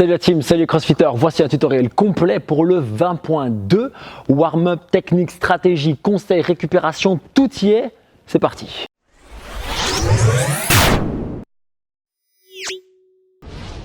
Salut la team, salut les crossfitters, voici un tutoriel complet pour le 20.2. Warm-up, technique, stratégie, conseils, récupération, tout y est. C'est parti.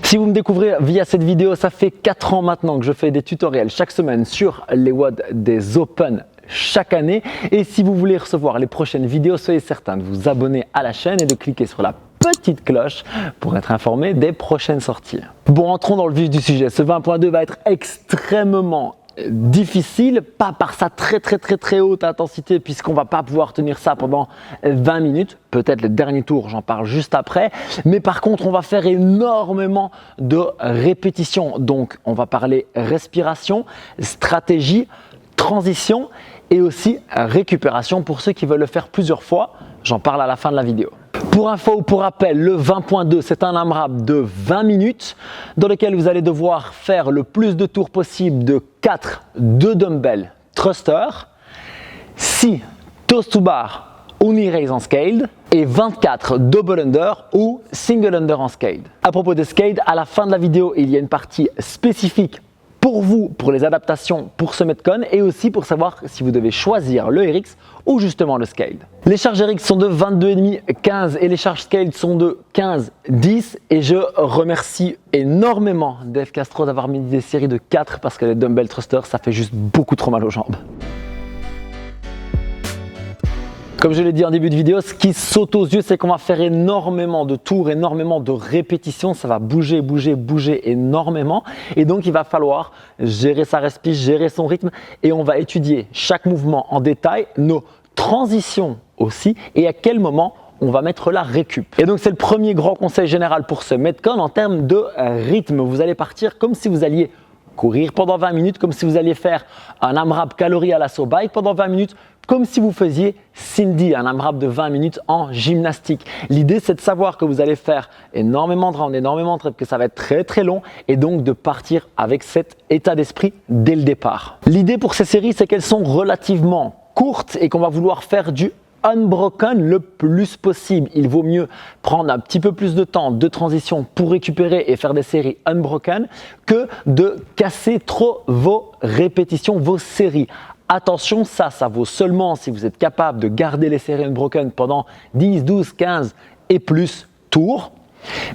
Si vous me découvrez via cette vidéo, ça fait 4 ans maintenant que je fais des tutoriels chaque semaine sur les WOD des Open chaque année. Et si vous voulez recevoir les prochaines vidéos, soyez certain de vous abonner à la chaîne et de cliquer sur la petite cloche pour être informé des prochaines sorties. Bon, entrons dans le vif du sujet. Ce 20.2 va être extrêmement difficile, pas par sa très haute intensité puisqu'on va pas pouvoir tenir ça pendant 20 minutes, peut-être le dernier tour, j'en parle juste après, mais par contre on va faire énormément de répétitions, donc on va parler respiration, stratégie, transition et aussi récupération pour ceux qui veulent le faire plusieurs fois, j'en parle à la fin de la vidéo. Pour info ou pour rappel, le 20.2 c'est un AMRAP de 20 minutes dans lequel vous allez devoir faire le plus de tours possible de 4 de dumbbell thruster, 6 toes to bar ou knee raise en scaled et 24 double under ou single under en scaled. À propos de scaled, à la fin de la vidéo, il y a une partie spécifique pour vous, pour les adaptations pour ce Metcon et aussi pour savoir si vous devez choisir le RX ou justement le scaled. Les charges RX sont de 22,5, 15 et les charges scaled sont de 15, 10 et je remercie énormément Dave Castro d'avoir mis des séries de 4 parce que les dumbbell thrusters ça fait juste beaucoup trop mal aux jambes. Comme je l'ai dit en début de vidéo, ce qui saute aux yeux, c'est qu'on va faire énormément de tours, énormément de répétitions. Ça va bouger énormément. Et donc, il va falloir gérer sa respiration, gérer son rythme. Et on va étudier chaque mouvement en détail, nos transitions aussi, et à quel moment on va mettre la récup. Et donc, c'est le premier grand conseil général pour ce Metcon en termes de rythme. Vous allez partir comme si vous alliez courir pendant 20 minutes, comme si vous alliez faire un AMRAP calories à l'assaut bike pendant 20 minutes, comme si vous faisiez Cindy, un AMRAP de 20 minutes en gymnastique. L'idée, c'est de savoir que vous allez faire énormément de rounds, énormément de reps, que ça va être très long et donc de partir avec cet état d'esprit dès le départ. L'idée pour ces séries, c'est qu'elles sont relativement courtes et qu'on va vouloir faire du unbroken le plus possible. Il vaut mieux prendre un petit peu plus de temps de transition pour récupérer et faire des séries unbroken que de casser trop vos répétitions, vos séries. Attention, ça vaut seulement si vous êtes capable de garder les séries unbroken pendant 10, 12, 15 et plus tours.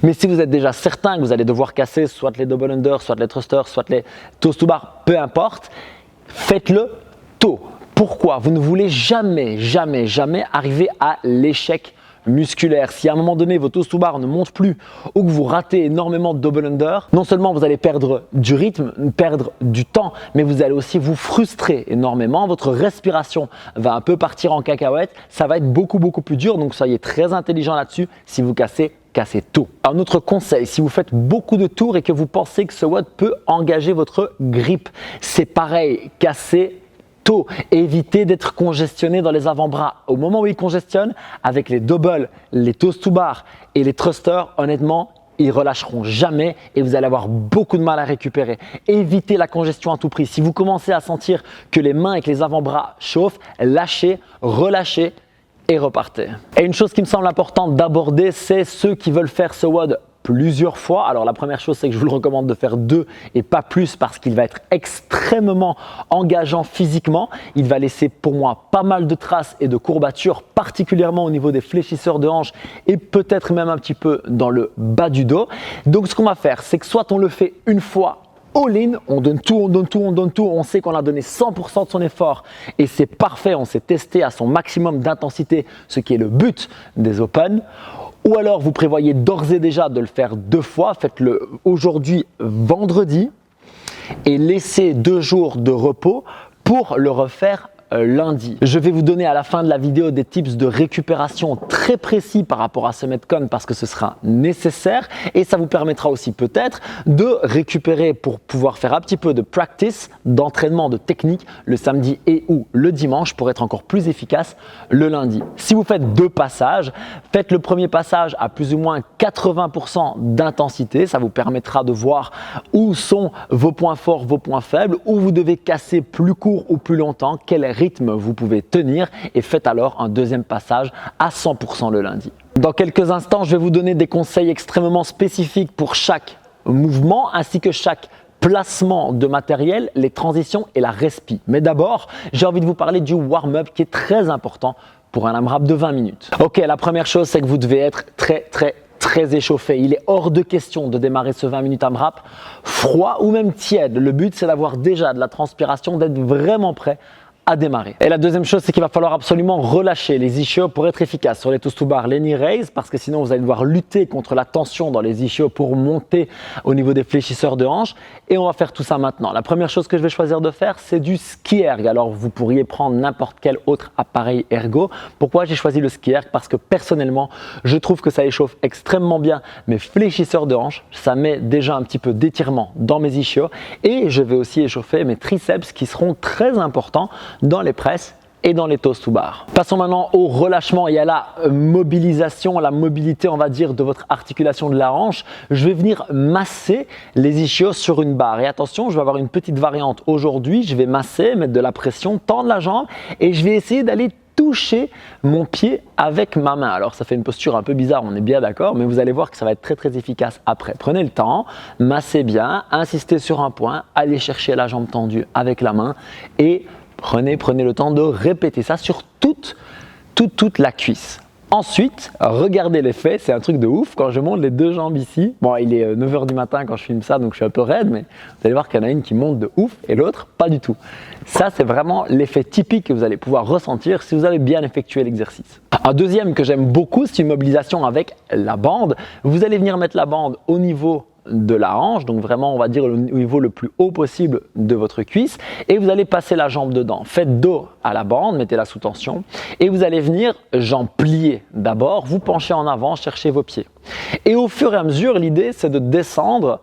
Mais si vous êtes déjà certain que vous allez devoir casser soit les double under, soit les thrusters, soit les toes to bar, peu importe, faites-le tôt. Pourquoi? Vous ne voulez jamais arriver à l'échec musculaire. Si à un moment donné, vos toes to bar ne montent plus ou que vous ratez énormément de double under, non seulement vous allez perdre du rythme, perdre du temps, mais vous allez aussi vous frustrer énormément. Votre respiration va un peu partir en cacahuète. Ça va être beaucoup plus dur. Donc, soyez très intelligent là-dessus si vous cassez tôt. Un autre conseil, si vous faites beaucoup de tours et que vous pensez que ce WOD peut engager votre grip, c'est pareil, cassez tôt. Évitez d'être congestionné dans les avant-bras. Au moment où ils congestionnent, avec les doubles, les toes to bar et les thrusters, honnêtement, ils relâcheront jamais et vous allez avoir beaucoup de mal à récupérer. Évitez la congestion à tout prix. Si vous commencez à sentir que les mains et que les avant-bras chauffent, lâchez, relâchez et repartez. Et une chose qui me semble importante d'aborder, c'est ceux qui veulent faire ce WOD plusieurs fois. Alors la première chose, c'est que je vous le recommande de faire 2 et pas plus parce qu'il va être extrêmement engageant physiquement. Il va laisser pour moi pas mal de traces et de courbatures, particulièrement au niveau des fléchisseurs de hanches et peut-être même un petit peu dans le bas du dos. Donc ce qu'on va faire, c'est que soit on le fait une fois all-in, on donne tout, on sait qu'on a donné 100% de son effort et c'est parfait, on s'est testé à son maximum d'intensité, ce qui est le but des Open. Ou alors vous prévoyez d'ores et déjà de le faire 2 fois, faites-le aujourd'hui vendredi et laissez 2 jours de repos pour le refaire lundi. Je vais vous donner à la fin de la vidéo des tips de récupération très précis par rapport à ce Metcon parce que ce sera nécessaire et ça vous permettra aussi peut-être de récupérer pour pouvoir faire un petit peu de practice, d'entraînement, de technique le samedi et ou le dimanche pour être encore plus efficace le lundi. Si vous faites 2 passages, faites le premier passage à plus ou moins 80% d'intensité. Ça vous permettra de voir où sont vos points forts, vos points faibles, où vous devez casser plus court ou plus longtemps, quel rythme vous pouvez tenir et faites alors un deuxième passage à 100% le lundi. Dans quelques instants, je vais vous donner des conseils extrêmement spécifiques pour chaque mouvement ainsi que chaque placement de matériel, les transitions et la respi. Mais d'abord, j'ai envie de vous parler du warm-up qui est très important pour un AMRAP de 20 minutes. Ok, la première chose, c'est que vous devez être très échauffé. Il est hors de question de démarrer ce 20 minutes AMRAP froid ou même tiède. Le but, c'est d'avoir déjà de la transpiration, d'être vraiment prêt à démarrer. Et la deuxième chose, c'est qu'il va falloir absolument relâcher les ischios pour être efficace sur les toes to bar, les knee raise, parce que sinon vous allez devoir lutter contre la tension dans les ischios pour monter au niveau des fléchisseurs de hanches. Et on va faire tout ça maintenant. La première chose que je vais choisir de faire, c'est du ski erg. Alors vous pourriez prendre n'importe quel autre appareil ergo. Pourquoi j'ai choisi le ski erg? Parce que personnellement, je trouve que ça échauffe extrêmement bien mes fléchisseurs de hanches. Ça met déjà un petit peu d'étirement dans mes ischios et je vais aussi échauffer mes triceps qui seront très importants dans les presses et dans les toes to bar. Passons maintenant au relâchement et à la mobilisation, la mobilité on va dire de votre articulation de la hanche. Je vais venir masser les ischios sur une barre et attention, je vais avoir une petite variante aujourd'hui. Je vais masser, mettre de la pression, tendre la jambe et je vais essayer d'aller toucher mon pied avec ma main. Alors ça fait une posture un peu bizarre, on est bien d'accord, mais vous allez voir que ça va être très efficace après. Prenez le temps, massez bien, insistez sur un point, allez chercher la jambe tendue avec la main et prenez le temps de répéter ça sur toute la cuisse. Ensuite, regardez l'effet, c'est un truc de ouf. Quand je monte les deux jambes ici, bon, il est 9 h du matin quand je filme ça, donc je suis un peu raide, mais vous allez voir qu'il y en a une qui monte de ouf et l'autre pas du tout. Ça, c'est vraiment l'effet typique que vous allez pouvoir ressentir si vous avez bien effectué l'exercice. Un deuxième que j'aime beaucoup, c'est une mobilisation avec la bande. Vous allez venir mettre la bande au niveau de la hanche, donc vraiment on va dire au niveau le plus haut possible de votre cuisse et vous allez passer la jambe dedans. Faites dos à la bande, mettez-la sous tension et vous allez venir jambes pliées d'abord, vous penchez en avant, cherchez vos pieds. Et au fur et à mesure, l'idée c'est de descendre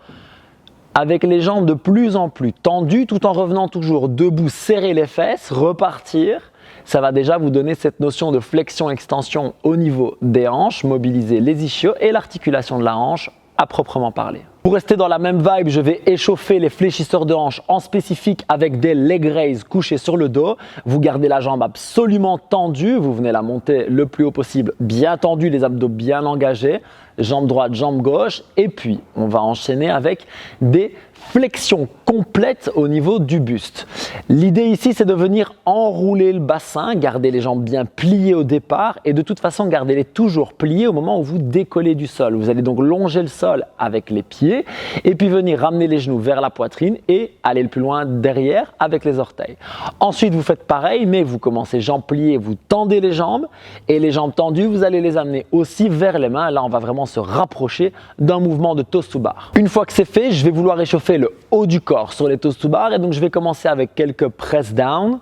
avec les jambes de plus en plus tendues tout en revenant toujours debout, serrer les fesses, repartir. Ça va déjà vous donner cette notion de flexion-extension au niveau des hanches, mobiliser les ischios et l'articulation de la hanche à proprement parler. Pour rester dans la même vibe, je vais échauffer les fléchisseurs de hanches en spécifique avec des leg raise couchés sur le dos. Vous gardez la jambe absolument tendue, vous venez la monter le plus haut possible, bien tendue, les abdos bien engagés, jambe droite, jambe gauche et puis on va enchaîner avec des flexions complètes au niveau du buste. L'idée ici, c'est de venir enrouler le bassin, garder les jambes bien pliées au départ et de toute façon, gardez-les toujours pliées au moment où vous décollez du sol. Vous allez donc longer le sol avec les pieds et puis venir ramener les genoux vers la poitrine et aller le plus loin derrière avec les orteils. Ensuite, vous faites pareil, mais vous commencez jambes pliées, vous tendez les jambes et les jambes tendues, vous allez les amener aussi vers les mains. Là, on va vraiment se rapprocher d'un mouvement de toes to bar. Une fois que c'est fait, je vais vouloir échauffer le haut du corps sur les toes to bar et donc je vais commencer avec quelques press down.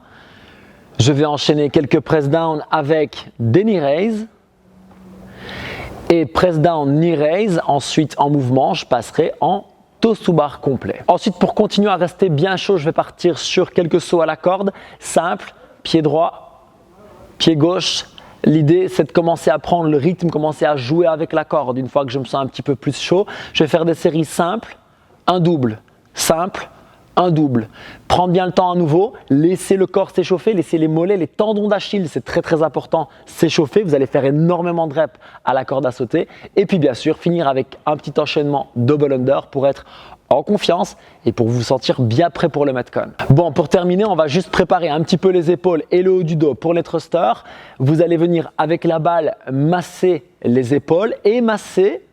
Je vais enchaîner quelques press down avec des knee raise et press down knee raise. Ensuite en mouvement, je passerai en toes to bar complet. Ensuite, pour continuer à rester bien chaud, je vais partir sur quelques sauts à la corde, simple, pied droit, pied gauche. L'idée, c'est de commencer à prendre le rythme, commencer à jouer avec la corde. Une fois que je me sens un petit peu plus chaud, je vais faire des séries simples, un double, simple, un double. Prendre bien le temps à nouveau, laissez le corps s'échauffer, laissez les mollets, les tendons d'Achille, c'est très important, s'échauffer. Vous allez faire énormément de reps à la corde à sauter. Et puis bien sûr, finir avec un petit enchaînement double under pour être en confiance et pour vous sentir bien prêt pour le Metcon. Bon, pour terminer, on va juste préparer un petit peu les épaules et le haut du dos pour les thrusters. Vous allez venir avec la balle masser les épaules et masser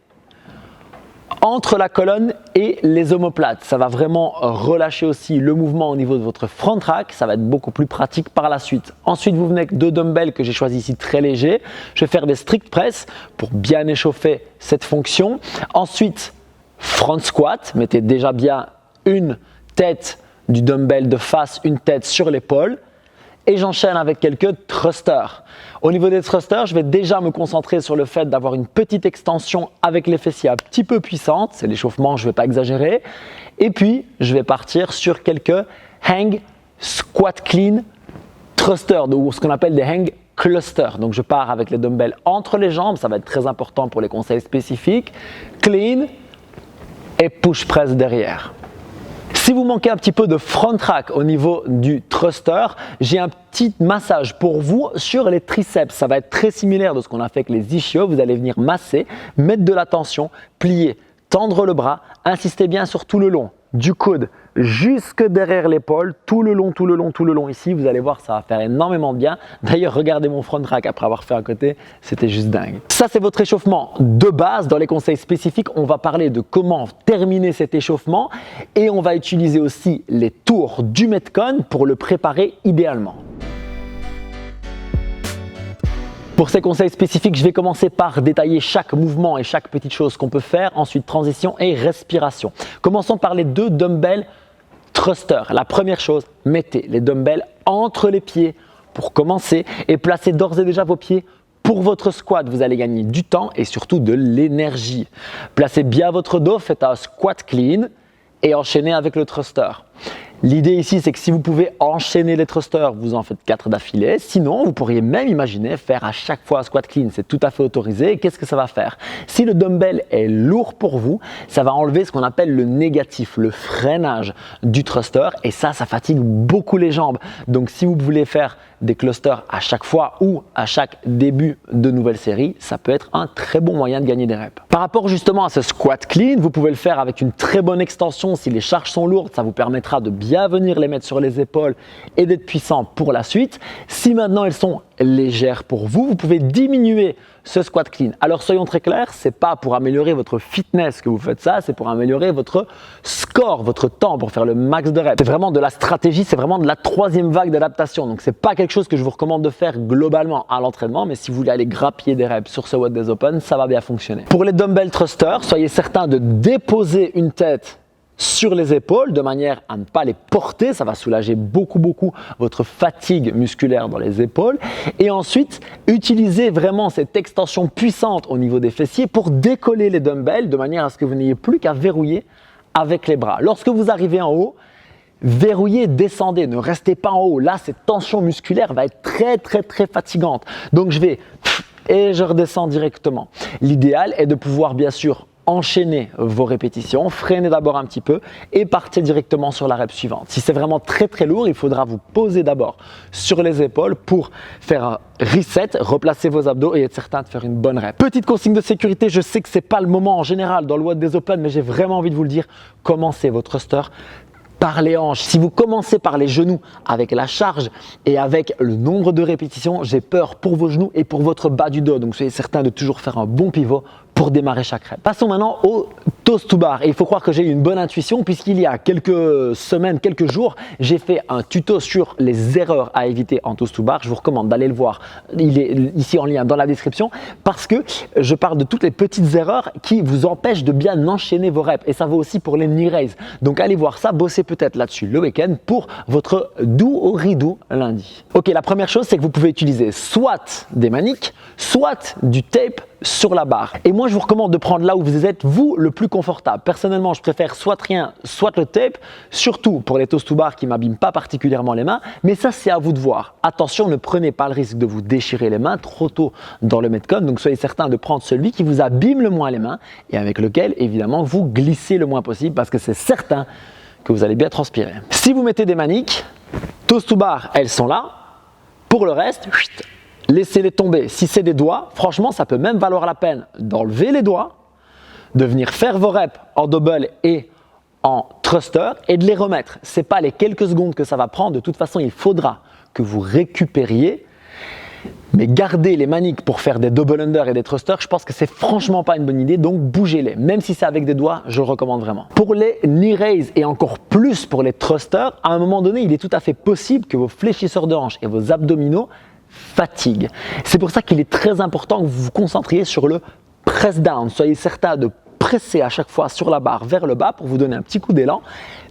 entre la colonne et les omoplates. Ça va vraiment relâcher aussi le mouvement au niveau de votre front rack. Ça va être beaucoup plus pratique par la suite. Ensuite, vous venez avec deux dumbbells que j'ai choisi ici très légers. Je vais faire des strict press pour bien échauffer cette fonction. Ensuite, front squat. Mettez déjà bien une tête du dumbbell de face, une tête sur l'épaule. Et j'enchaîne avec quelques thrusters. Au niveau des thrusters, je vais déjà me concentrer sur le fait d'avoir une petite extension avec les fessiers un petit peu puissantes. C'est l'échauffement, je ne vais pas exagérer. Et puis, je vais partir sur quelques hang squat clean thrusters, ou ce qu'on appelle des hang clusters. Donc, je pars avec les dumbbells entre les jambes. Ça va être très important pour les conseils spécifiques. Clean et push press derrière. Si vous manquez un petit peu de front rack au niveau du thruster, j'ai un petit massage pour vous sur les triceps. Ça va être très similaire de ce qu'on a fait avec les ischios. Vous allez venir masser, mettre de la tension, plier, tendre le bras, insistez bien sur tout le long, du coude jusque derrière l'épaule, tout le long ici. Vous allez voir, ça va faire énormément de bien. D'ailleurs, regardez mon front rack après avoir fait un côté, c'était juste dingue. Ça, c'est votre échauffement de base. Dans les conseils spécifiques, on va parler de comment terminer cet échauffement et on va utiliser aussi les tours du Metcon pour le préparer idéalement. Pour ces conseils spécifiques, je vais commencer par détailler chaque mouvement et chaque petite chose qu'on peut faire. Ensuite, transition et respiration. Commençons par les 2 dumbbells thrusters. La première chose, mettez les dumbbells entre les pieds pour commencer et placez d'ores et déjà vos pieds pour votre squat. Vous allez gagner du temps et surtout de l'énergie. Placez bien votre dos, faites un squat clean et enchaînez avec le thruster. L'idée ici, c'est que si vous pouvez enchaîner les thrusters, vous en faites 4 d'affilée. Sinon, vous pourriez même imaginer faire à chaque fois un squat clean. C'est tout à fait autorisé. Qu'est-ce que ça va faire? Si le dumbbell est lourd pour vous, ça va enlever ce qu'on appelle le négatif, le freinage du thruster. Et ça fatigue beaucoup les jambes. Donc, si vous voulez faire des clusters à chaque fois ou à chaque début de nouvelle série, ça peut être un très bon moyen de gagner des reps. Par rapport justement à ce squat clean, vous pouvez le faire avec une très bonne extension. Si les charges sont lourdes, ça vous permettra de bien venir les mettre sur les épaules et d'être puissant pour la suite. Si maintenant elles sont légères pour vous, vous pouvez diminuer ce squat clean. Alors soyons très clairs, c'est pas pour améliorer votre fitness que vous faites ça, c'est pour améliorer votre score, votre temps pour faire le max de reps. C'est vraiment de la stratégie, c'est vraiment de la 3e vague d'adaptation. Donc c'est pas quelque chose que je vous recommande de faire globalement à l'entraînement, mais si vous voulez aller grappiller des reps sur ce WOD des Open, ça va bien fonctionner. Pour les dumbbell thrusters, soyez certain de déposer une tête sur les épaules de manière à ne pas les porter, ça va soulager beaucoup votre fatigue musculaire dans les épaules et ensuite utilisez vraiment cette extension puissante au niveau des fessiers pour décoller les dumbbells de manière à ce que vous n'ayez plus qu'à verrouiller avec les bras. Lorsque vous arrivez en haut, verrouillez, descendez, ne restez pas en haut. Là, cette tension musculaire va être très fatigante. Donc je vais et je redescends directement. L'idéal est de pouvoir bien sûr enchaîner vos répétitions, freinez d'abord un petit peu et partez directement sur la rep suivante. Si c'est vraiment très lourd, il faudra vous poser d'abord sur les épaules pour faire un reset, replacer vos abdos et être certain de faire une bonne rep. Petite consigne de sécurité, je sais que c'est pas le moment en général dans le WOD des Open, mais j'ai vraiment envie de vous le dire, commencez votre thruster par les hanches. Si vous commencez par les genoux avec la charge et avec le nombre de répétitions, j'ai peur pour vos genoux et pour votre bas du dos. Donc soyez certain de toujours faire un bon pivot pour démarrer chaque rep. Passons maintenant au toast to bar. Et il faut croire que j'ai eu une bonne intuition puisqu'il y a quelques semaines, quelques jours, j'ai fait un tuto sur les erreurs à éviter en toast to bar. Je vous recommande d'aller le voir. Il est ici en lien dans la description parce que je parle de toutes les petites erreurs qui vous empêchent de bien enchaîner vos reps. Et ça vaut aussi pour les knee raise. Donc allez voir ça, bossez peut-être là-dessus le week-end pour votre do au redo lundi. Ok, la première chose, c'est que vous pouvez utiliser soit des maniques, soit du tape sur la barre. Et moi, je vous recommande de prendre là où vous êtes, vous, le plus confortable. Personnellement, je préfère soit rien, soit le tape, surtout pour les toast to bar qui ne m'abîment pas particulièrement les mains. Mais ça, c'est à vous de voir. Attention, ne prenez pas le risque de vous déchirer les mains trop tôt dans le Metcon. Donc, soyez certain de prendre celui qui vous abîme le moins les mains et avec lequel, évidemment, vous glissez le moins possible parce que c'est certain que vous allez bien transpirer. Si vous mettez des maniques, toast to bar, elles sont là. Pour le reste, laissez-les tomber. Si c'est des doigts, franchement, ça peut même valoir la peine d'enlever les doigts, de venir faire vos reps en double et en thruster et de les remettre. Ce n'est pas les quelques secondes que ça va prendre. De toute façon, il faudra que vous récupériez. Mais garder les maniques pour faire des double under et des thrusters, je pense que c'est franchement pas une bonne idée. Donc bougez-les. Même si c'est avec des doigts, je le recommande vraiment. Pour les knee raise et encore plus pour les thrusters, à un moment donné, il est tout à fait possible que vos fléchisseurs de hanches et vos abdominaux fatiguent. C'est pour ça qu'il est très important que vous vous concentriez sur le press down. Soyez certain de presser à chaque fois sur la barre vers le bas pour vous donner un petit coup d'élan,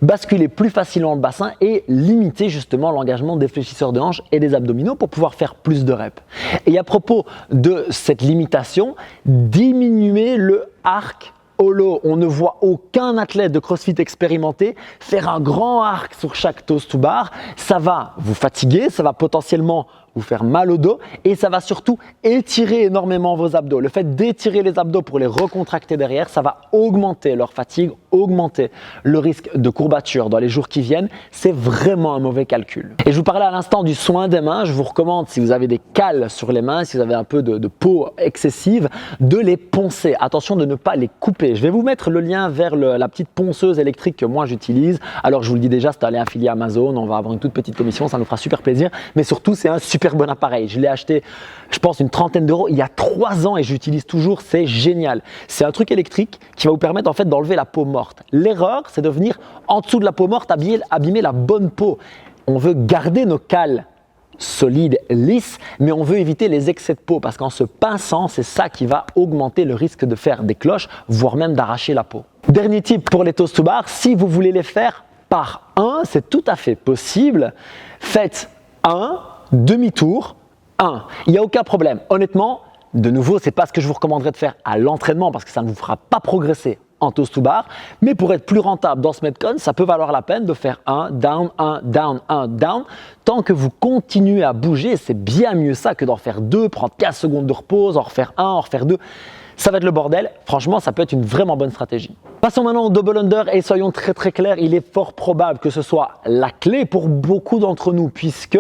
basculer plus facilement le bassin et limiter justement l'engagement des fléchisseurs de hanches et des abdominaux pour pouvoir faire plus de reps. Et à propos de cette limitation, diminuez le arc hollow. On ne voit aucun athlète de CrossFit expérimenté faire un grand arc sur chaque toast to bar. Ça va vous fatiguer, ça va potentiellement vous faire mal au dos et ça va surtout étirer énormément vos abdos. Le fait d'étirer les abdos pour les recontracter derrière, ça va augmenter leur fatigue, augmenter le risque de courbature dans les jours qui viennent. C'est vraiment un mauvais calcul. Et je vous parlais à l'instant du soin des mains. Je vous recommande, si vous avez des cales sur les mains, si vous avez un peu de peau excessive, de les poncer. Attention de ne pas les couper. Je vais vous mettre le lien vers la petite ponceuse électrique que moi j'utilise. Alors je vous le dis déjà, c'est un lien affilié Amazon. On va avoir une toute petite commission, ça nous fera super plaisir. Mais surtout, c'est un super bon appareil. Je l'ai acheté, je pense, une trentaine d'euros il y a 3 ans et j'utilise toujours. C'est génial. C'est un truc électrique qui va vous permettre en fait d'enlever la peau morte. L'erreur, c'est de venir en dessous de la peau morte abîmer la bonne peau. On veut garder nos cales solides, lisses, mais on veut éviter les excès de peau parce qu'en se pinçant, c'est ça qui va augmenter le risque de faire des cloches, voire même d'arracher la peau. Dernier tip pour les toast to bar, si vous voulez les faire par un, c'est tout à fait possible. Faites un demi-tour, 1. Il n'y a aucun problème. Honnêtement, de nouveau, ce n'est pas ce que je vous recommanderais de faire à l'entraînement parce que ça ne vous fera pas progresser en toast to bar. Mais pour être plus rentable dans ce Metcon, ça peut valoir la peine de faire un down, un down, un down. Tant que vous continuez à bouger, c'est bien mieux ça que d'en faire 2, prendre 15 secondes de repos, en refaire 1, en refaire 2. Ça va être le bordel. Franchement, ça peut être une vraiment bonne stratégie. Passons maintenant au double under et soyons très clairs, il est fort probable que ce soit la clé pour beaucoup d'entre nous puisque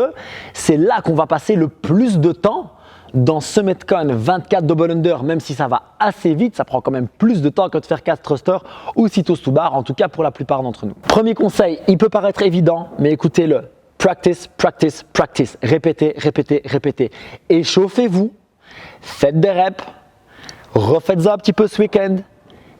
c'est là qu'on va passer le plus de temps dans ce Metcon 24 double under, même si ça va assez vite, ça prend quand même plus de temps que de faire 4 thrusters ou 6 toast to bar, en tout cas pour la plupart d'entre nous. Premier conseil, il peut paraître évident, mais écoutez-le. Practice, practice, practice. Répétez, répétez, répétez. Échauffez-vous, faites des reps, refaites-en un petit peu ce week-end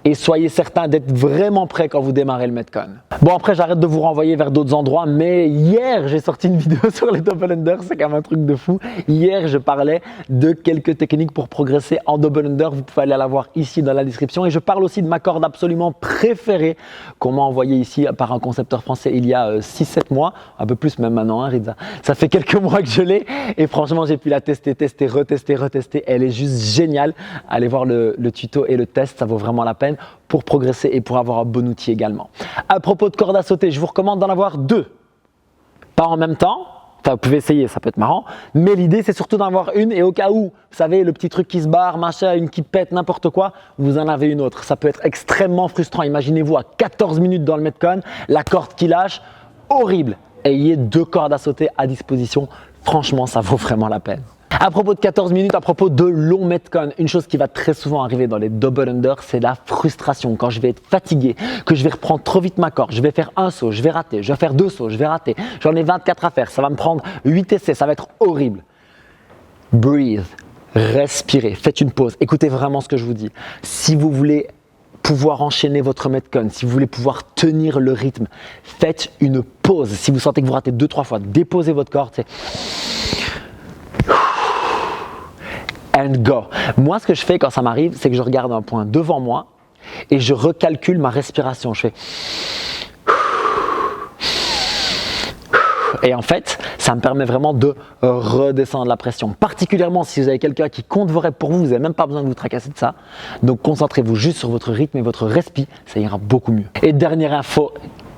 et soyez certain d'être vraiment prêt quand vous démarrez le Metcon. Bon, après, j'arrête de vous renvoyer vers d'autres endroits, mais hier, j'ai sorti une vidéo sur les double under, c'est quand même un truc de fou. Hier, je parlais de quelques techniques pour progresser en double under. Vous pouvez aller la voir ici dans la description. Et je parle aussi de ma corde absolument préférée qu'on m'a envoyée ici par un concepteur français il y a 6-7 mois, un peu plus même maintenant, hein, Rizza. Ça fait quelques mois que je l'ai et franchement, j'ai pu la tester, retester. Elle est juste géniale. Allez voir le tuto et le test, ça vaut vraiment la peine pour progresser et pour avoir un bon outil également. À propos de corde à sauter, je vous recommande d'en avoir 2. Pas en même temps, enfin vous pouvez essayer, ça peut être marrant, mais l'idée c'est surtout d'en avoir une et au cas où, vous savez, le petit truc qui se barre, machin, une qui pète, n'importe quoi, vous en avez une autre. Ça peut être extrêmement frustrant. Imaginez-vous à 14 minutes dans le Metcon, la corde qui lâche, horrible. Ayez 2 cordes à sauter à disposition, franchement ça vaut vraiment la peine. À propos de 14 minutes, à propos de long Metcon, une chose qui va très souvent arriver dans les double under, c'est la frustration. Quand je vais être fatigué, que je vais reprendre trop vite ma corde, je vais faire un saut, je vais rater, je vais faire 2 sauts, je vais rater. J'en ai 24 à faire, ça va me prendre 8 essais, ça va être horrible. Breathe, respirez, faites une pause, écoutez vraiment ce que je vous dis. Si vous voulez pouvoir enchaîner votre Metcon, si vous voulez pouvoir tenir le rythme, faites une pause. Si vous sentez que vous ratez 2-3 fois, déposez votre corde, c'est and go. Moi, ce que je fais quand ça m'arrive, c'est que je regarde un point devant moi et je recalcule ma respiration. Je fais et en fait, ça me permet vraiment de redescendre la pression. Particulièrement si vous avez quelqu'un qui compte vos reps pour vous, vous n'avez même pas besoin de vous tracasser de ça. Donc, concentrez-vous juste sur votre rythme et votre respi, ça ira beaucoup mieux. Et dernière info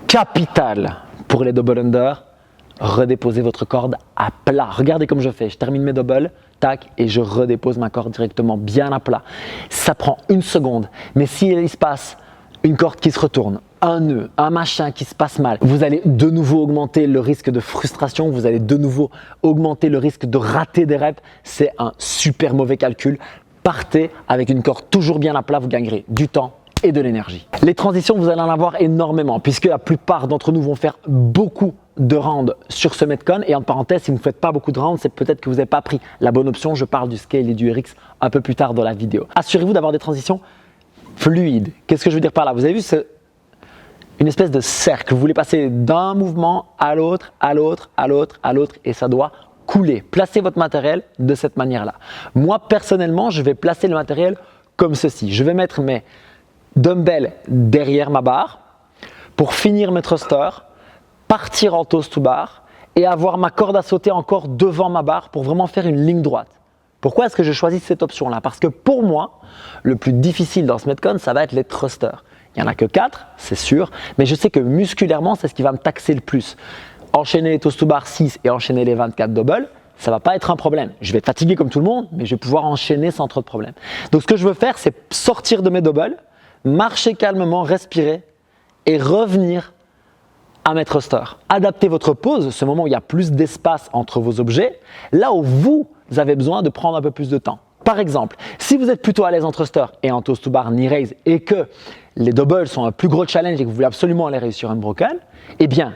capitale pour les double under, redéposez votre corde à plat. Regardez comme je fais, je termine mes doubles, tac, et je redépose ma corde directement bien à plat. Ça prend 1 seconde, mais s'il se passe une corde qui se retourne, un nœud, un machin qui se passe mal, vous allez de nouveau augmenter le risque de frustration, vous allez de nouveau augmenter le risque de rater des reps. C'est un super mauvais calcul. Partez avec une corde toujours bien à plat, vous gagnerez du temps et de l'énergie. Les transitions, vous allez en avoir énormément puisque la plupart d'entre nous vont faire beaucoup de rounds sur ce Metcon. Et en parenthèse, si vous ne faites pas beaucoup de rounds, c'est peut-être que vous n'avez pas pris la bonne option. Je parle du scale et du RX un peu plus tard dans la vidéo. Assurez-vous d'avoir des transitions fluides. Qu'est-ce que je veux dire par là? Vous avez vu, c'est une espèce de cercle. Vous voulez passer d'un mouvement à l'autre, à l'autre, à l'autre, à l'autre et ça doit couler. Placez votre matériel de cette manière-là. Moi, personnellement, je vais placer le matériel comme ceci. Je vais mettre mes dumbbells derrière ma barre pour finir mes thrusters, partir en toast to bar et avoir ma corde à sauter encore devant ma barre pour vraiment faire une ligne droite. Pourquoi est-ce que je choisis cette option-là? Parce que pour moi, le plus difficile dans ce Metcon, ça va être les thrusters. Il n'y en a que 4, c'est sûr, mais je sais que musculairement, c'est ce qui va me taxer le plus. Enchaîner les toast to bar 6 et enchaîner les 24 doubles, ça ne va pas être un problème. Je vais être fatigué comme tout le monde, mais je vais pouvoir enchaîner sans trop de problèmes. Donc ce que je veux faire, c'est sortir de mes doubles, marcher calmement, respirer et revenir à mes thrusters. Adaptez votre pose, ce moment où il y a plus d'espace entre vos objets, là où vous avez besoin de prendre un peu plus de temps. Par exemple, si vous êtes plutôt à l'aise en thruster et en toast to bar knee raise et que les doubles sont un plus gros challenge et que vous voulez absolument aller réussir unbroken, eh bien,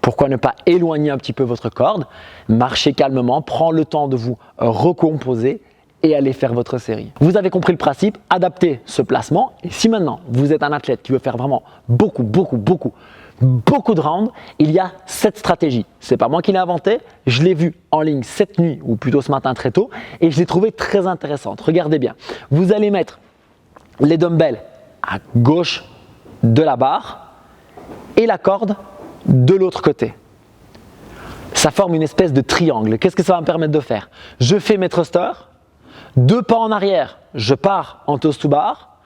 pourquoi ne pas éloigner un petit peu votre corde, marcher calmement, prendre le temps de vous recomposer et aller faire votre série. Vous avez compris le principe, adaptez ce placement et si maintenant vous êtes un athlète qui veut faire vraiment beaucoup de rounds, il y a cette stratégie. C'est pas moi qui l'ai inventé, je l'ai vu en ligne cette nuit ou plutôt ce matin très tôt et je l'ai trouvé très intéressante. Regardez bien, vous allez mettre les dumbbells à gauche de la barre et la corde de l'autre côté. Ça forme une espèce de triangle. Qu'est-ce que ça va me permettre de faire? Je fais mes thrusters, 2 pas en arrière, je pars en toast to bar,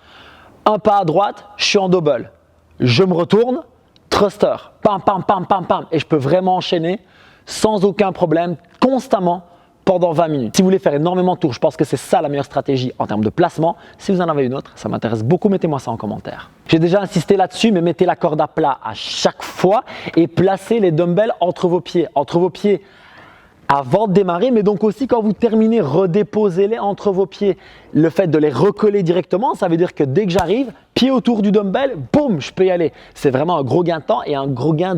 1 pas à droite, je suis en double. Je me retourne, thruster, pam, pam, pam, pam, pam, et je peux vraiment enchaîner sans aucun problème, constamment, pendant 20 minutes. Si vous voulez faire énormément de tours, je pense que c'est ça la meilleure stratégie en termes de placement. Si vous en avez une autre, ça m'intéresse beaucoup, mettez-moi ça en commentaire. J'ai déjà insisté là-dessus, mais mettez la corde à plat à chaque fois et placez les dumbbells entre vos pieds. Entre vos pieds avant de démarrer, mais donc aussi quand vous terminez, redéposez-les entre vos pieds. Le fait de les recoller directement, ça veut dire que dès que j'arrive, pied autour du dumbbell, boum, je peux y aller. C'est vraiment un gros gain de temps et un gros gain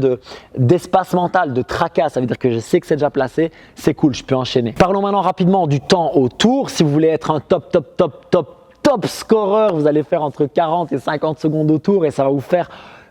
d'espace mental, de tracas. Ça veut dire que je sais que c'est déjà placé, c'est cool, je peux enchaîner. Parlons maintenant rapidement du temps au tour. Si vous voulez être un top scoreur, vous allez faire entre 40 et 50 secondes au tour et ça va vous faire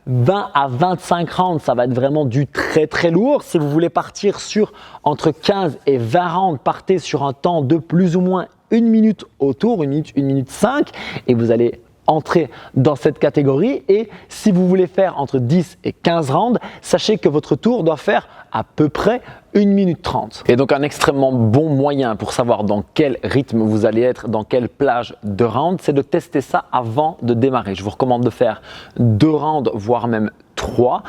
20 à 25 rounds, ça va être vraiment du très lourd. Si vous voulez partir sur entre 15 et 20 rounds, partez sur un temps de plus ou moins 1 minute au tour, 1 minute 5 et vous allez entrer dans cette catégorie. Et si vous voulez faire entre 10 et 15 rounds, sachez que votre tour doit faire à peu près 1 minute 30. Et donc un extrêmement bon moyen pour savoir dans quel rythme vous allez être, dans quelle plage de rounds, c'est de tester ça avant de démarrer. Je vous recommande de faire 2 rounds, voire même 3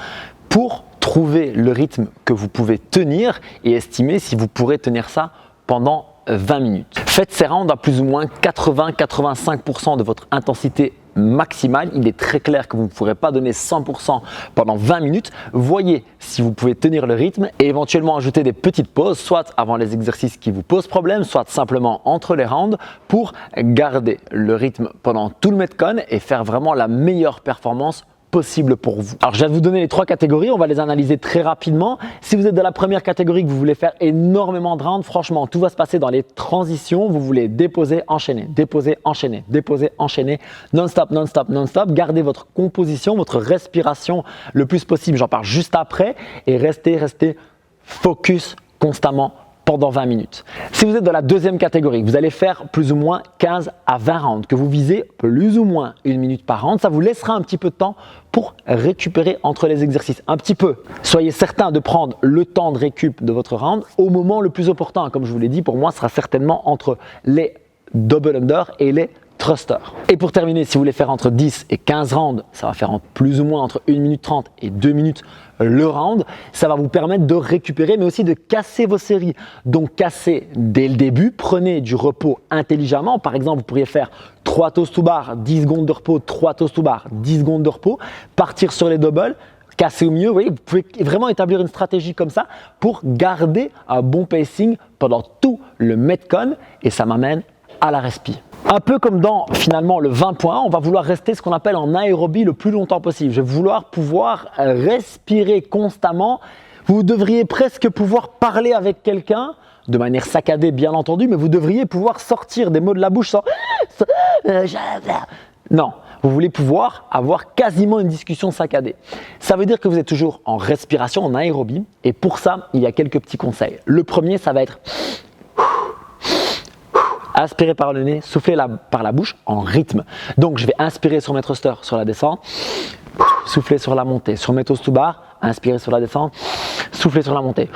pour trouver le rythme que vous pouvez tenir et estimer si vous pourrez tenir ça pendant 20 minutes. Faites ces rounds à plus ou moins 80-85% de votre intensité maximale. Il est très clair que vous ne pourrez pas donner 100% pendant 20 minutes. Voyez si vous pouvez tenir le rythme et éventuellement ajouter des petites pauses, soit avant les exercices qui vous posent problème, soit simplement entre les rounds pour garder le rythme pendant tout le Metcon et faire vraiment la meilleure performance possible pour vous. Alors je viens de vous donner les 3 catégories, on va les analyser très rapidement. Si vous êtes dans la première catégorie, que vous voulez faire énormément de rounds, franchement tout va se passer dans les transitions. Vous voulez déposer, enchaîner, déposer, enchaîner, déposer, enchaîner, non-stop, non-stop, non-stop. Gardez votre composition, votre respiration le plus possible, j'en parle juste après et restez focus constamment pendant 20 minutes. Si vous êtes dans la deuxième catégorie, vous allez faire plus ou moins 15 à 20 rounds, que vous visez plus ou moins 1 minute par round, ça vous laissera un petit peu de temps pour récupérer entre les exercices. Un petit peu. Soyez certain de prendre le temps de récup de votre round au moment le plus opportun. Comme je vous l'ai dit, pour moi, ce sera certainement entre les double under et les thrusters. Et pour terminer, si vous voulez faire entre 10 et 15 rounds, ça va faire plus ou moins entre 1 minute 30 et 2 minutes le round. Ça va vous permettre de récupérer mais aussi de casser vos séries. Donc casser dès le début, prenez du repos intelligemment. Par exemple, vous pourriez faire 3 toast to bar, 10 secondes de repos, 3 toast to bar, 10 secondes de repos, partir sur les doubles, casser au mieux. Vous voyez, vous pouvez vraiment établir une stratégie comme ça pour garder un bon pacing pendant tout le Metcon et ça m'amène à la respi. Un peu comme dans finalement le 20.1, on va vouloir rester ce qu'on appelle en aérobie le plus longtemps possible. Je vais vouloir pouvoir respirer constamment. Vous devriez presque pouvoir parler avec quelqu'un, de manière saccadée bien entendu, mais vous devriez pouvoir sortir des mots de la bouche sans... Non, vous voulez pouvoir avoir quasiment une discussion saccadée. Ça veut dire que vous êtes toujours en respiration, en aérobie, et pour ça, il y a quelques petits conseils. Le premier, ça va être... Inspirez par le nez, soufflez par la bouche en rythme. Donc, je vais inspirer sur mes thrusters sur la descente, souffler sur la montée. Sur mes toast to bar, inspirer sur la descente, souffler sur la montée.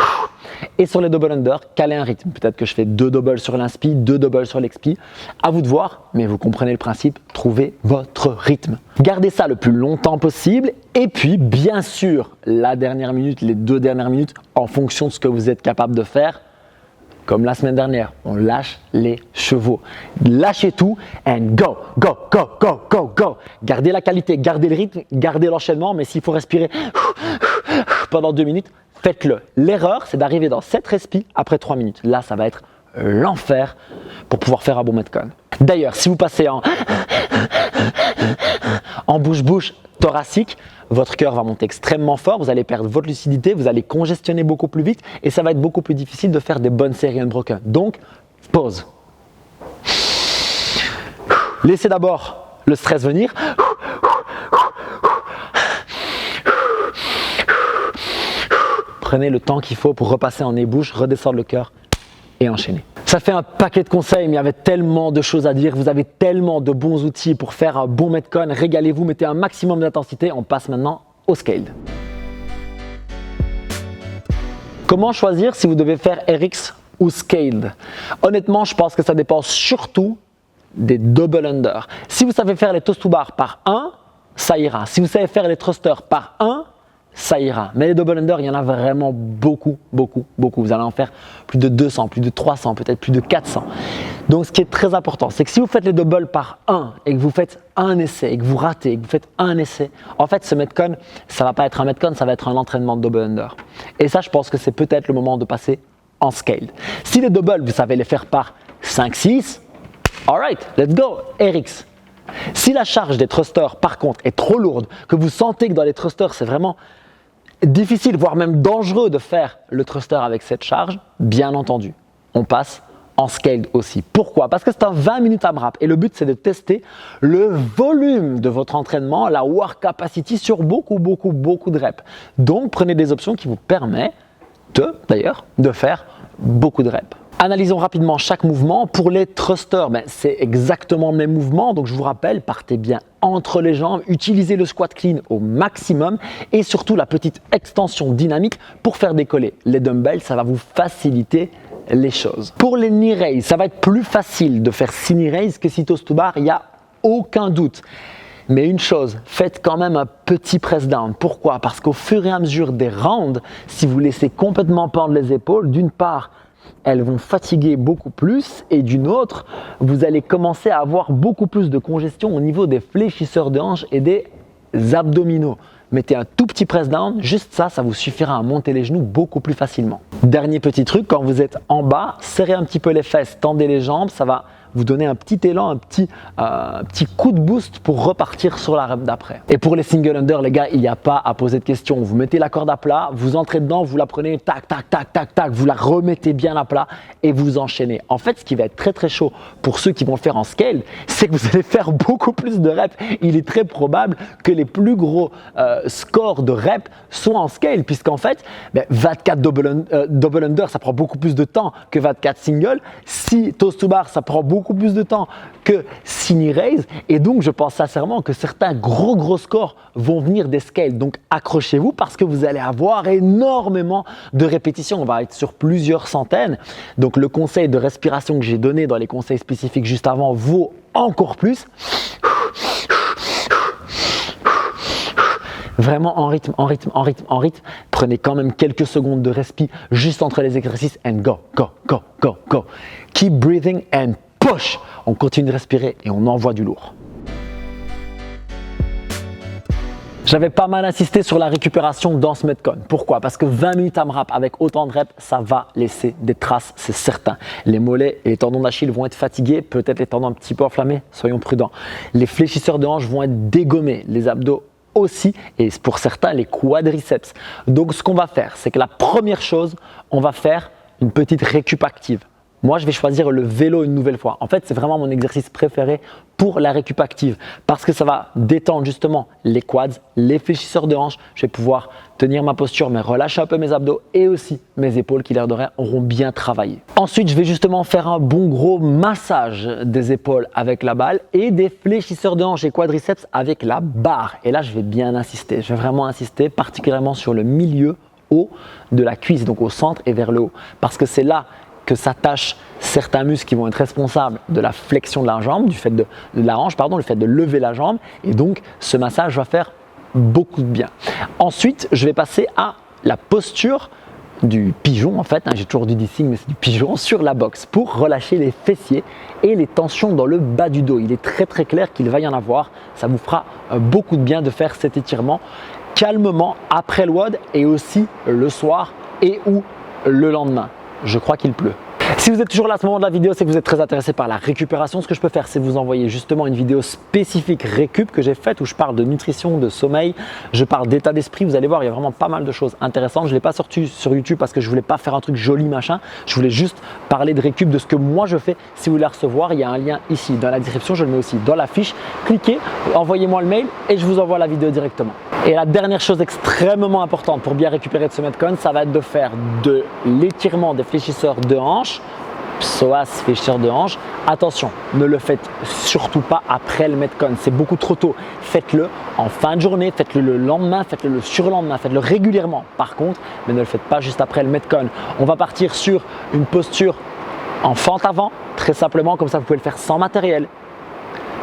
Et sur les double under, caler un rythme. Peut-être que je fais 2 doubles sur l'inspi, 2 doubles sur l'expi. À vous de voir, mais vous comprenez le principe, trouvez votre rythme. Gardez ça le plus longtemps possible. Et puis, bien sûr, la dernière minute, les 2 dernières minutes, en fonction de ce que vous êtes capable de faire, comme la semaine dernière, on lâche les chevaux. Lâchez tout and go, go, go, go, go, go. Gardez la qualité, gardez le rythme, gardez l'enchaînement, mais s'il faut respirer pendant 2 minutes, faites-le. L'erreur, c'est d'arriver dans cette respi après 3 minutes. Là, ça va être l'enfer pour pouvoir faire un bon Metcon. D'ailleurs, si vous passez en bouche-bouche thoracique, votre cœur va monter extrêmement fort, vous allez perdre votre lucidité, vous allez congestionner beaucoup plus vite et ça va être beaucoup plus difficile de faire des bonnes séries unbroken. Donc, pause. Laissez d'abord le stress venir. Prenez le temps qu'il faut pour repasser en nez-bouche, redescendre le cœur et enchaîner. Ça fait un paquet de conseils, mais il y avait tellement de choses à dire. Vous avez tellement de bons outils pour faire un bon Metcon. Régalez-vous, mettez un maximum d'intensité. On passe maintenant au scaled. Comment choisir si vous devez faire RX ou scaled? Honnêtement, je pense que ça dépend surtout des double under. Si vous savez faire les toast to bar par 1, ça ira. Si vous savez faire les thrusters par 1, ça ira. Mais les double under, il y en a vraiment beaucoup, beaucoup, beaucoup. Vous allez en faire plus de 200, plus de 300, peut-être plus de 400. Donc, ce qui est très important, c'est que si vous faites les doubles par 1 et que vous faites un essai et que vous ratez et que vous faites un essai, en fait, ce Metcon, ça ne va pas être un Metcon, ça va être un entraînement de double under. Et ça, je pense que c'est peut-être le moment de passer en scaled. Si les doubles, vous savez les faire par 5, 6, alright, let's go, RX. Si la charge des thrusters, par contre, est trop lourde, que vous sentez que dans les thrusters, c'est vraiment difficile, voire même dangereux de faire le thruster avec cette charge, bien entendu, on passe en scaled aussi. Pourquoi? Parce que c'est un 20 minutes AMRAP et le but c'est de tester le volume de votre entraînement, la work capacity sur beaucoup de reps. Donc prenez des options qui vous permettent d'ailleurs de faire beaucoup de reps. Analysons rapidement chaque mouvement. Pour les thrusters, c'est exactement le même mouvement. Donc je vous rappelle, partez bien entre les jambes, utilisez le squat clean au maximum et surtout la petite extension dynamique pour faire décoller les dumbbells. Ça va vous faciliter les choses. Pour les knee raise, ça va être plus facile de faire 6 knee raise que 6 toast to bar, il n'y a aucun doute. Mais une chose, faites quand même un petit press down. Pourquoi? Parce qu'au fur et à mesure des rounds, si vous laissez complètement pendre les épaules, d'une part, elles vont fatiguer beaucoup plus et d'une autre, vous allez commencer à avoir beaucoup plus de congestion au niveau des fléchisseurs de hanches et des abdominaux. Mettez un tout petit press down, juste ça, ça vous suffira à monter les genoux beaucoup plus facilement. Dernier petit truc, quand vous êtes en bas, serrez un petit peu les fesses, tendez les jambes, ça va vous donner un petit élan, un petit coup de boost pour repartir sur la rep d'après. Et pour les single under, les gars, il n'y a pas à poser de questions. Vous mettez la corde à plat, vous entrez dedans, vous la prenez, tac, tac, tac, tac, tac, vous la remettez bien à plat et vous enchaînez. En fait, ce qui va être très chaud pour ceux qui vont le faire en scale, c'est que vous allez faire beaucoup plus de reps. Il est très probable que les plus gros scores de reps soient en scale, puisqu'en fait, 24 double under, ça prend beaucoup plus de temps que 24 single. Si toast to bar, ça prend beaucoup plus de temps que 6 knee raise, et donc je pense sincèrement que certains gros scores vont venir des scales. Donc accrochez-vous parce que vous allez avoir énormément de répétitions. On va être sur plusieurs centaines. Donc le conseil de respiration que j'ai donné dans les conseils spécifiques juste avant vaut encore plus. Vraiment en rythme. Prenez quand même quelques secondes de respi juste entre les exercices and go. Keep breathing and push. On continue de respirer et on envoie du lourd. J'avais pas mal insisté sur la récupération dans ce Metcon. Pourquoi? Parce que 20 minutes AMRAP avec autant de reps, ça va laisser des traces, c'est certain. Les mollets et les tendons d'Achille vont être fatigués, peut-être les tendons un petit peu enflammés, soyons prudents. Les fléchisseurs de hanches vont être dégommés, les abdos aussi, et pour certains les quadriceps. Donc ce qu'on va faire, c'est que la première chose, on va faire une petite récup active. Moi, je vais choisir le vélo une nouvelle fois. En fait, c'est vraiment mon exercice préféré pour la récup active parce que ça va détendre justement les quads, les fléchisseurs de hanches. Je vais pouvoir tenir ma posture, mais relâcher un peu mes abdos et aussi mes épaules qui, l'air de rien, auront bien travaillé. Ensuite, je vais justement faire un bon gros massage des épaules avec la balle et des fléchisseurs de hanches et quadriceps avec la barre. Et là, je vais bien insister. Je vais vraiment insister particulièrement sur le milieu haut de la cuisse, donc au centre et vers le haut, parce que c'est là que s'attachent certains muscles qui vont être responsables de la flexion de la jambe, du fait de la hanche, le fait de lever la jambe. Et donc, ce massage va faire beaucoup de bien. Ensuite, je vais passer à la posture du pigeon en fait, j'ai toujours dit signe mais c'est du pigeon, sur la boxe pour relâcher les fessiers et les tensions dans le bas du dos. Il est très très clair qu'il va y en avoir, ça vous fera beaucoup de bien de faire cet étirement calmement après le WOD et aussi le soir et ou le lendemain. Je crois qu'il pleut. Si vous êtes toujours là à ce moment de la vidéo, c'est que vous êtes très intéressé par la récupération. Ce que je peux faire, c'est vous envoyer justement une vidéo spécifique récup que j'ai faite où je parle de nutrition, de sommeil, je parle d'état d'esprit. Vous allez voir, il y a vraiment pas mal de choses intéressantes. Je ne l'ai pas sorti sur YouTube parce que je voulais pas faire un truc joli machin. Je voulais juste parler de récup de ce que moi je fais. Si vous voulez la recevoir, il y a un lien ici dans la description. Je le mets aussi dans la fiche. Cliquez, envoyez-moi le mail et je vous envoie la vidéo directement. Et la dernière chose extrêmement importante pour bien récupérer de ce Metcon, ça va être de faire de l'étirement des fléchisseurs de hanche, psoas, fléchisseur de hanche. Attention, ne le faites surtout pas après le Metcon, c'est beaucoup trop tôt. Faites-le en fin de journée, faites-le le lendemain, faites-le le surlendemain, faites-le régulièrement par contre, mais ne le faites pas juste après le Metcon. On va partir sur une posture en fente avant, très simplement, comme ça vous pouvez le faire sans matériel.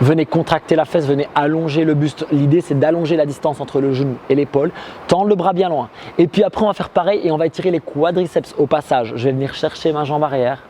Venez contracter la fesse, venez allonger le buste. L'idée, c'est d'allonger la distance entre le genou et l'épaule, tendre le bras bien loin. Et puis après, on va faire pareil et on va étirer les quadriceps au passage. Je vais venir chercher ma jambe arrière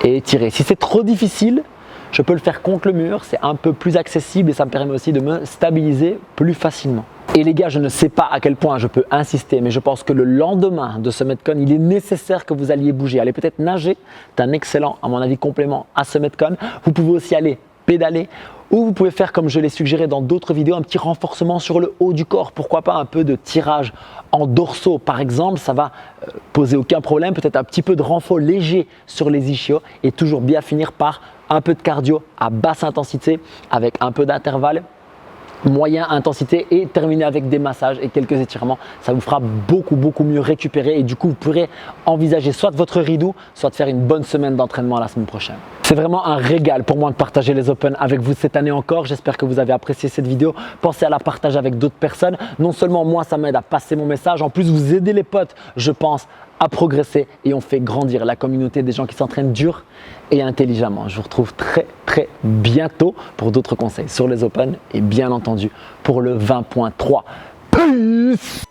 et étirer. Si c'est trop difficile, je peux le faire contre le mur. C'est un peu plus accessible et ça me permet aussi de me stabiliser plus facilement. Et les gars, je ne sais pas à quel point je peux insister, mais je pense que le lendemain de ce Metcon, il est nécessaire que vous alliez bouger. Allez peut-être nager, c'est un excellent, à mon avis, complément à ce Metcon. Vous pouvez aussi aller pédaler ou vous pouvez faire comme je l'ai suggéré dans d'autres vidéos, un petit renforcement sur le haut du corps, pourquoi pas un peu de tirage en dorsaux par exemple, ça va poser aucun problème, peut-être un petit peu de renfort léger sur les ischios et toujours bien finir par un peu de cardio à basse intensité avec un peu d'intervalle, moyen intensité et terminer avec des massages et quelques étirements. Ça vous fera beaucoup mieux récupérer et du coup vous pourrez envisager soit votre rideau, soit de faire une bonne semaine d'entraînement la semaine prochaine. C'est vraiment un régal pour moi de partager les Open avec vous cette année encore. J'espère que vous avez apprécié cette vidéo. Pensez à la partager avec d'autres personnes. Non seulement moi ça m'aide à passer mon message, en plus vous aidez les potes, je pense, à progresser et on fait grandir la communauté des gens qui s'entraînent dur et intelligemment. Je vous retrouve très bientôt pour d'autres conseils sur les Open et bien entendu pour le 20.3. Peace!